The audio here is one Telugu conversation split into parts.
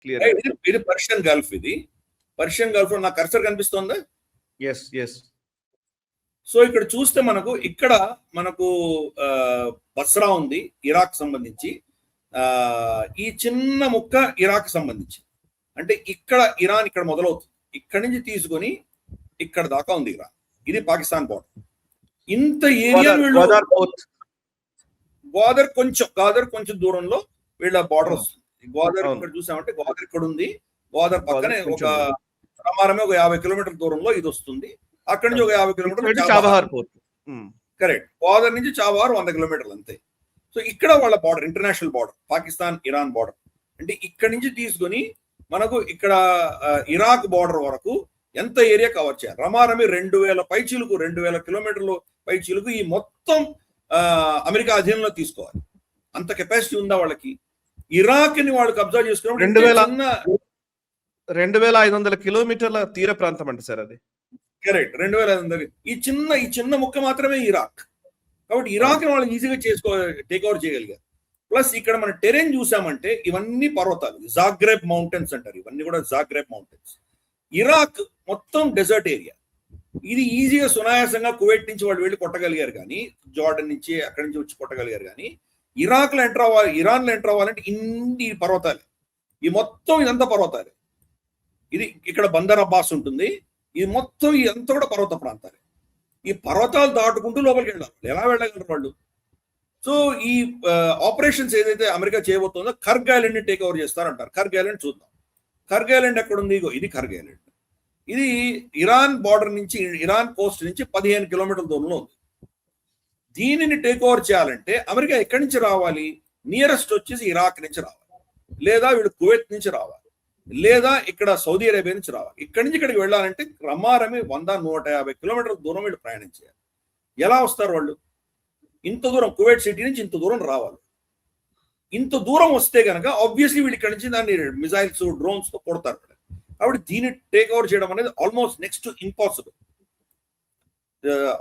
క్లియర్. ఇది పర్షియన్ గల్ఫ్. ఇది పర్షియన్ గల్ఫ్ లో నాకు కర్సర్ కనిపిస్తోందా? Yes yes. సో ఇక్కడ చూస్తే ఇక్కడ మనకు బస్రా ఉంది ఇరాక్ సంబంధించి. ఈ చిన్న ముక్క ఇరాక్ సంబంధించి, అంటే ఇక్కడ ఇరాన్ ఇక్కడ మొదలవుతుంది, ఇక్కడి నుంచి తీసుకొని ఇక్కడ దాకా ఉంది ఇరాన్. ఇది పాకిస్తాన్ బోర్డర్. ఇంత ఏరియా గ్వాదర్ కొంచెం దూరంలో వీళ్ళ బోర్డర్ వస్తుంది. గ్వాదర్ ఇక్కడ చూసామంటే గ్వాదర్ ఇక్కడ ఉంది. గ్వాదర్ పక్కనే ఒక ప్రమాణమే ఒక 50 కిలోమీటర్ల దూరంలో ఇది వస్తుంది. అక్కడి నుంచి ఒక 50 కిలోమీటర్లు చాబహార్ పోర్ట్. కరెక్ట్. గ్వాదర్ నుంచి చాబహార్ 100 కిలోమీటర్లు అంతే. సో ఇక్కడ వాళ్ళ border, international border, Pakistan Iran border. అంటే ఇక్కడి నుంచి తీసుకొని మనకు ఇక్కడ ఇరాక్ బార్డర్ వరకు ఎంత ఏరియా కవర్ చేయాలి? రమారమి 2000 పైచీలకు, 2000 కిలోమీటర్లు పైచీలకు ఈ మొత్తం అమెరికా అధీనంలో తీసుకోవాలి. అంత కెపాసిటీ ఉందా వాళ్ళకి? ఇరాక్ ని వాళ్ళు కబ్జా చేసుకున్నప్పుడు 2500 కిలోమీటర్ల తీర ప్రాంతం అంటే సార్ అది. కరెక్ట్. 2500. ఈ చిన్న ముక్క మాత్రమే ఇరాక్. కాబట్టి ఇరాక్ వాళ్ళు ఈజీగా టేక్ ఓవర్ చేయగలిగారు. ప్లస్ ఇక్కడ మన టెరెన్ చూసామంటే ఇవన్నీ పర్వతాలు, జాగ్రెబ్ మౌంటైన్స్ అంటారు. ఇవన్నీ కూడా జాగ్రెబ్ మౌంటైన్స్. ఇరాక్ మొత్తం డెజర్ట్ ఏరియా. ఇది ఈజీగా సునాయాసంగా కువైట్ నుంచి వాళ్ళు వెళ్ళి కొట్టగలిగారు, కానీ జార్డన్ నుంచి అక్కడి నుంచి వచ్చి కొట్టగలిగారు. కానీ ఇరాక్ లో ఎంటర్ అవ్వాలి, ఇరాన్ లో ఎంటర్ అవ్వాలంటే ఇన్ని పర్వతాలే. ఈ మొత్తం ఇదంతా పర్వతాలే. ఇది ఇక్కడ బందర్ అబ్బాస్ ఉంటుంది. ఇది మొత్తం ఇదంతా కూడా పర్వత ప్రాంతాలే. ఈ పర్వతాలు దాటుకుంటూ లోపలికి వెళ్ళాలి. ఎలా వెళ్ళగలరు వాళ్ళు? సో ఈ ఆపరేషన్స్ ఏదైతే అమెరికా చేయబోతుందో కర్గ్ ఐలాండ్ ని టేక్ ఓవర్ చేస్తారంటారు. కర్గ్ ఐలాండ్ చూద్దాం. కర్గ్ ఐలాండ్ ఎక్కడ ఉంది? ఇది కర్గ్ ఐలాండ్. ఇది ఇరాన్ బార్డర్ నుంచి, ఇరాన్ కోస్ట్ నుంచి 15 కిలోమీటర్ల దూరంలో ఉంది. దీనిని టేక్ ఓవర్ చేయాలంటే అమెరికా ఎక్కడి నుంచి రావాలి? నియరెస్ట్ వచ్చేసి ఇరాక్ నుంచి రావాలి, లేదా వీళ్ళు కువైట్ నుంచి రావాలి, లేదా ఇక్కడ సౌదీ అరేబియా నుంచి రావాలి. ఇక్కడి నుంచి ఇక్కడికి వెళ్ళాలంటే రమారమి 100-150 కిలోమీటర్ల దూరం వీళ్ళు ప్రయాణం చేయాలి. ఎలా వస్తారు వాళ్ళు? ఇంత దూరం కువైట్ సిటీ నుంచి ఇంత దూరం రావాలి. ఇంత దూరం వస్తే కనుక ఆబ్వియస్లీ వీళ్ళు ఇక్కడి నుంచి దాన్ని మిజైల్స్, డ్రోన్స్ తో కొడతారు. కాబట్టి దీన్ని టేక్ ఓవర్ చేయడం అనేది ఆల్మోస్ట్ నెక్స్ట్ ఇంపాసిబుల్.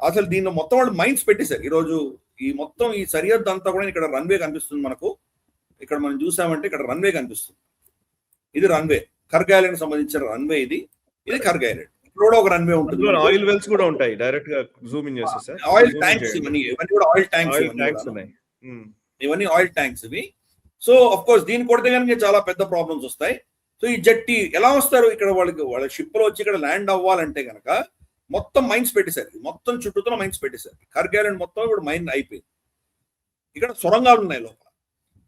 అసలు దీన్ని మొత్తం వాళ్ళు మైండ్స్ పెట్టేశారు. ఈరోజు ఈ మొత్తం ఈ సరిహద్దు అంతా కూడా ఇక్కడ రన్వే కనిపిస్తుంది మనకు. ఇక్కడ మనం చూసామంటే ఇక్కడ రన్వే కనిపిస్తుంది. ఇది రన్వే, కర్గ్ ఐలాండ్ సంబంధించిన రన్వే. ఇది కర్గ్ ఐలాండ్. ఇక్కడ కూడా ఒక రన్వే ఉంటుంది. ఆయిల్ వెల్స్ కూడా ఉంటాయి. డైరెక్ట్ గా జూమ్ ఇన్ చేస్తే సార్ ఆయిల్ ట్యాంక్స్, ఇవన్నీ కూడా ఆయిల్ ట్యాంక్స్ ఉన్నాయి. ఇవన్నీ ఆయిల్ ట్యాంక్స్ ఇవి. సో ఆఫ్ కోర్స్ దీన్ని కొడితే కనుక చాలా పెద్ద ప్రాబ్లమ్స్ వస్తాయి. సో ఈ జట్టి ఎలా వస్తారు? ఇక్కడ వాళ్ళ షిప్ లో వచ్చి ఇక్కడ ల్యాండ్ అవ్వాలంటే కనుక మొత్తం మైన్స్ పెట్టేశారు. మొత్తం చుట్టూతో మైన్స్ పెట్టేశారు. కర్గ్ ఐలాండ్ మొత్తం ఇప్పుడు మైన్ అయిపోయింది. ఇక్కడ సొరంగాలు ఉన్నాయి లోపల.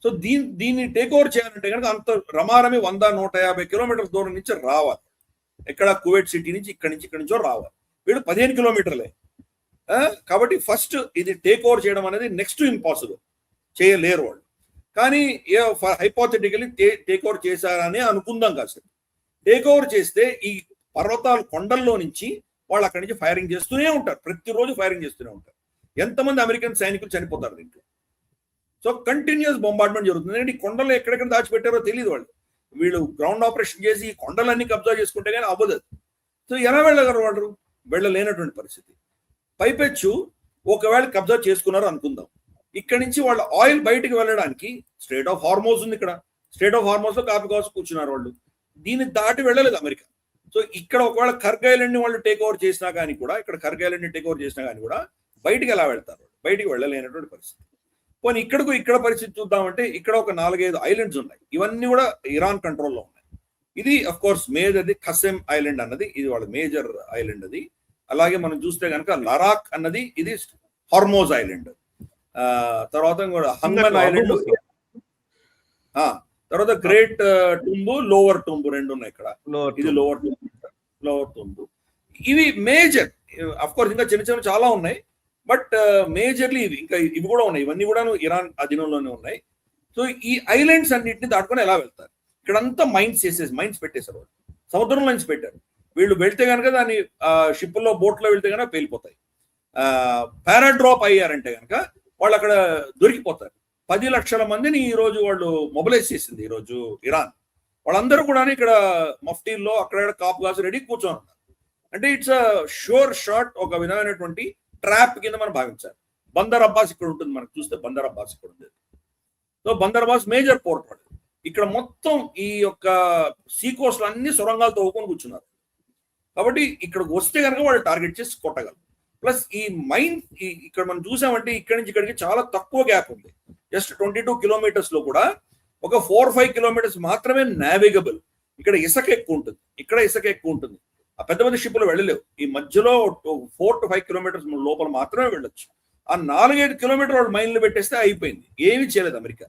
సో దీన్ని టేక్ ఓవర్ చేయాలంటే కనుక అంత రమారమి 100-150 కిలోమీటర్ల దూరం నుంచి రావాలి. ఎక్కడ కువైట్ సిటీ నుంచి ఇక్కడి నుంచో రావాలి. వీళ్ళు 15 కిలోమీటర్లే. కాబట్టి ఫస్ట్ ఇది టేక్ ఓవర్ చేయడం అనేది నెక్స్ట్ ఇంపాసిబుల్, చేయలేరు వాళ్ళు. కానీ హైపోథెటికలీ టేక్ ఓవర్ చేశారని అనుకుందాం కాసేపు. టేక్ ఓవర్ చేస్తే ఈ పర్వతాలు, కొండల్లో నుంచి వాళ్ళు అక్కడి నుంచి ఫైరింగ్ చేస్తూనే ఉంటారు. ప్రతిరోజు ఫైరింగ్ చేస్తూనే ఉంటారు. ఎంతమంది అమెరికన్ సైనికులు చనిపోతారు దీంట్లో. సో కంటిన్యూస్ బొంబార్డ్మెంట్ జరుగుతుంది. ఈ కొండలు ఎక్కడెక్కడ దాచిపెట్టారో తెలియదు వాళ్ళు. వీళ్ళు గ్రౌండ్ ఆపరేషన్ చేసి ఈ కొండలన్నీ కబ్జా చేసుకుంటే కానీ అవ్వదు. సో ఎలా వెళ్ళగలరు వాళ్ళు? వెళ్ళలేనటువంటి పరిస్థితి. పైపెచ్చు ఒకవేళ కబ్జా చేసుకున్నారు అనుకుందాం, ఇక్కడ నుంచి వాళ్ళ ఆయిల్ బయటకు వెళ్ళడానికి స్ట్రేట్ ఆఫ్ హార్మోజ్ ఉంది. ఇక్కడ స్ట్రేట్ ఆఫ్ హార్మోజ్ లో కాపీ కోసం కూర్చున్నారు వాళ్ళు. దీన్ని దాటి వెళ్ళలేదు అమెరికా. సో ఇక్కడ ఒకవేళ కర్గ్ ఐలాండ్ ని వాళ్ళు టేక్ ఓవర్ చేసినా కానీ కూడా, ఇక్కడ కర్గ్ ఐలాండ్ ని టేక్ ఓవర్ చేసినా కానీ కూడా బయటికి ఎలా వెళ్తారు? బయటికి వెళ్ళలేనటువంటి పరిస్థితి. పోనీ ఇక్కడ పరిస్థితి చూద్దామంటే ఇక్కడ ఒక 4-5 ఐలాండ్స్ ఉన్నాయి. ఇవన్నీ కూడా ఇరాన్ కంట్రోల్లో ఉన్నాయి. ఇది అఫ్ కోర్స్ మేజర్ది ఖసెమ్ ఐలాండ్ అన్నది, ఇది వాళ్ళ మేజర్ ఐలాండ్ అది. అలాగే మనం చూస్తే కనుక లరాక్ అన్నది ఇది హార్మోజ్ ఐలాండ్. తర్వాత హంగన్ ఐలాండ్, తర్వాత గ్రేట్ టుంబు, లోవర్ టుంబు రెండు ఉన్నాయి ఇక్కడ. ఇది లోవర్ టుంబు. ఇవి మేజర్. అఫ్ కోర్స్ ఇంకా చిన్న చిన్న చాలా ఉన్నాయి, బట్ మేజర్లీ ఇవి కూడా ఉన్నాయి. ఇవన్నీ కూడా ఇరాన్ అధీనంలోనే ఉన్నాయి. సో ఈ ఐలాండ్స్ అన్నింటినీ దాటుకొని ఎలా వెళ్తారు? ఇక్కడంతా మైన్స్ పెట్టేశారు వాళ్ళు. సముద్రంలో మైన్స్ పెట్టారు. వీళ్ళు వెళ్తే కనుక దాన్ని షిప్లో, బోట్లో వెళ్తే కనుక పేలిపోతాయి. పారాడ్రాప్ అయ్యారంటే కనుక వాళ్ళు అక్కడ దొరికిపోతారు. 10 లక్షల మందిని ఈ రోజు వాళ్ళు మొబిలైజ్ చేసింది ఈ రోజు ఇరాన్. వాళ్ళందరూ కూడా ఇక్కడ మఫ్టీల్లో అక్కడ కాపు కాసు రెడీ కూర్చొని ఉన్నారు. అంటే ఇట్స్ అ షూర్ షాట్, ఒక విధమైనటువంటి ట్రాప్ కింద మనం భావించాలి. బందర్ అబ్బాస్ ఇక్కడ ఉంటుంది. మనకు చూస్తే బందర్ అబ్బాస్ ఇక్కడ ఉంది. So Bandar Abbas major port వాడు. ఇక్కడ మొత్తం ఈ యొక్క సీ కోస్ట్ అన్ని సొరంగాలు తవ్వుకొని కూర్చున్నారు. కాబట్టి ఇక్కడికి వస్తే కనుక వాళ్ళు టార్గెట్ చేసి కొట్టగలరు. ప్లస్ ఈ మైన్ ఇక్కడ మనం చూసామంటే ఇక్కడి నుంచి ఇక్కడికి చాలా తక్కువ గ్యాప్ ఉంది. జస్ట్ 22 కిలోమీటర్స్ లో కూడా ఒక 4-5 కిలోమీటర్స్ మాత్రమే నావిగబుల్. ఇక్కడ ఇసుక ఎక్కువ ఉంటుంది, ఇక్కడ ఇసుక ఎక్కువ ఉంటుంది. ఆ పెద్ద పెద్ద షిప్లు వెళ్ళలేవు. ఈ మధ్యలో 4 to 5 కిలోమీటర్స్ లోపల మాత్రమే వెళ్ళొచ్చు. ఆ 4-5 కిలోమీటర్ వాళ్ళు మైన్లు పెట్టేస్తే అయిపోయింది, ఏమీ చేయలేదు అమెరికా.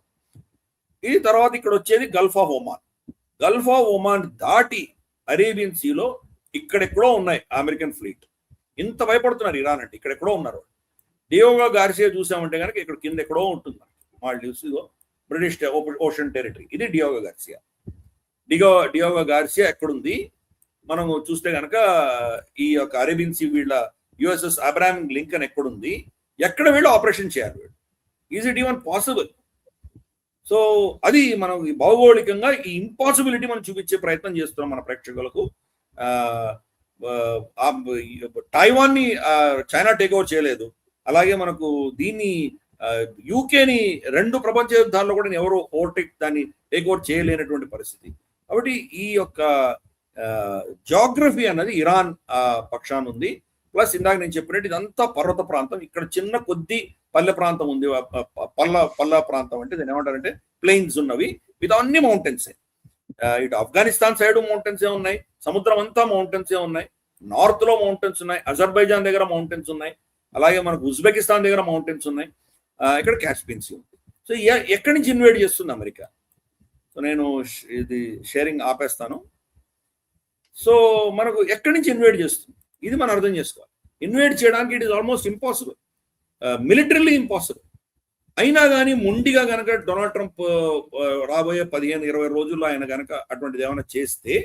ఇది తర్వాత ఇక్కడ వచ్చేది Gulf of Oman. Gulf of Oman దాటి అరేబియన్ సీలో ఇక్కడెక్కడో ఉన్నాయి అమెరికన్ ఫ్లీట్. ఇంత భయపడుతున్నారు ఇరాన్ అంటే, ఇక్కడెక్కడో ఉన్నారు. డియోగో గార్సియా చూసామంటే కనుక ఇక్కడ కింద ఎక్కడో ఉంటుంది మాల్డీవ్స్, బ్రిటిష్ ఓషన్ టెరిటరీ. ఇది డియోగో గార్సియా. డియోగో గార్సియా ఎక్కడుంది మనం చూస్తే కనుక ఈ యొక్క అరేబియన్ సీ వీళ్ళ యుఎస్ఎస్ అబ్రహాం లింకన్ ఎక్కడుంది, ఎక్కడ వీళ్ళు ఆపరేషన్ చేయాలి వీళ్ళు, is it even possible? So అది మనం భౌగోళికంగా ఈ ఇంపాసిబిలిటీ మనం చూపించే ప్రయత్నం చేస్తున్నాం మన ప్రేక్షకులకు. టైవాన్ ని చైనా టేక్ ఓవర్ చేయలేదు, అలాగే మనకు దీన్ని యూకేని 2 ప్రపంచ యుద్ధాల్లో కూడా ఎవరు దాన్ని టేక్ ఓవర్ చేయలేనటువంటి పరిస్థితి. కాబట్టి ఈ యొక్క జాగ్రఫీ అన్నది ఇరాన్ పక్షాన ఉంది. ప్లస్ ఇందాక నేను చెప్పినట్టు ఇదంతా పర్వత ప్రాంతం. ఇక్కడ చిన్న కొద్ది పల్లె ప్రాంతం ఉంది, పల్ల ప్రాంతం అంటే దీని ఏమంటారంటే ప్లెయిన్స్ ఉన్నవి, ఇది అన్ని మౌంటైన్సే. ఇటు ఆఫ్ఘనిస్తాన్ సైడ్ మౌంటైన్సే ఉన్నాయి, సముద్రం అంతా మౌంటైన్సే ఉన్నాయి, నార్త్ లో మౌంటైన్స్ ఉన్నాయి, అజర్బైజాన్ దగ్గర మౌంటైన్స్ ఉన్నాయి, అలాగే మనకు ఉజ్బెకిస్తాన్ దగ్గర మౌంటైన్స్ ఉన్నాయి, ఇక్కడ కాస్పియన్ సీ ఉంది. సో ఎక్కడి నుంచి ఇన్వైట్ చేస్తుంది అమెరికా? సో నేను ఇది షేరింగ్ ఆపేస్తాను. సో మనకు ఎక్కడి నుంచి ఇన్వైట్ చేస్తుంది ఇది మనం అర్థం చేసుకోవాలి. ఇన్వైట్ చేయడానికి it is almost impossible, militarily impossible. అయినా కానీ మొండిగా కనుక డొనాల్డ్ ట్రంప్ రాబోయే 15-20 రోజుల్లో ఆయన కనుక అటువంటిది ఏమైనా చేస్తే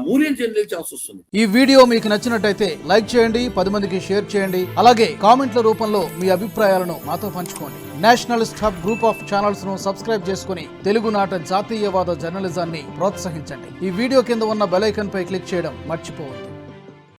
మూల్యం చెల్లించాల్సి వస్తుంది. ఈ వీడియో మీకు నచ్చినట్టయితే లైక్ చేయండి, 10 మందికి షేర్ చేయండి, అలాగే కామెంట్ల రూపంలో మీ అభిప్రాయాలను మాతో పంచుకోండి. Nationalist hub group of channels ను సబ్స్క్రైబ్ చేసుకుని తెలుగునాట జాతీయవాద జర్నలిజాన్ని ప్రోత్సహించండి. ఈ వీడియో కింద ఉన్న బెల్ ఐకాన్ పై క్లిక్ చేయడం మర్చిపోవద్దు.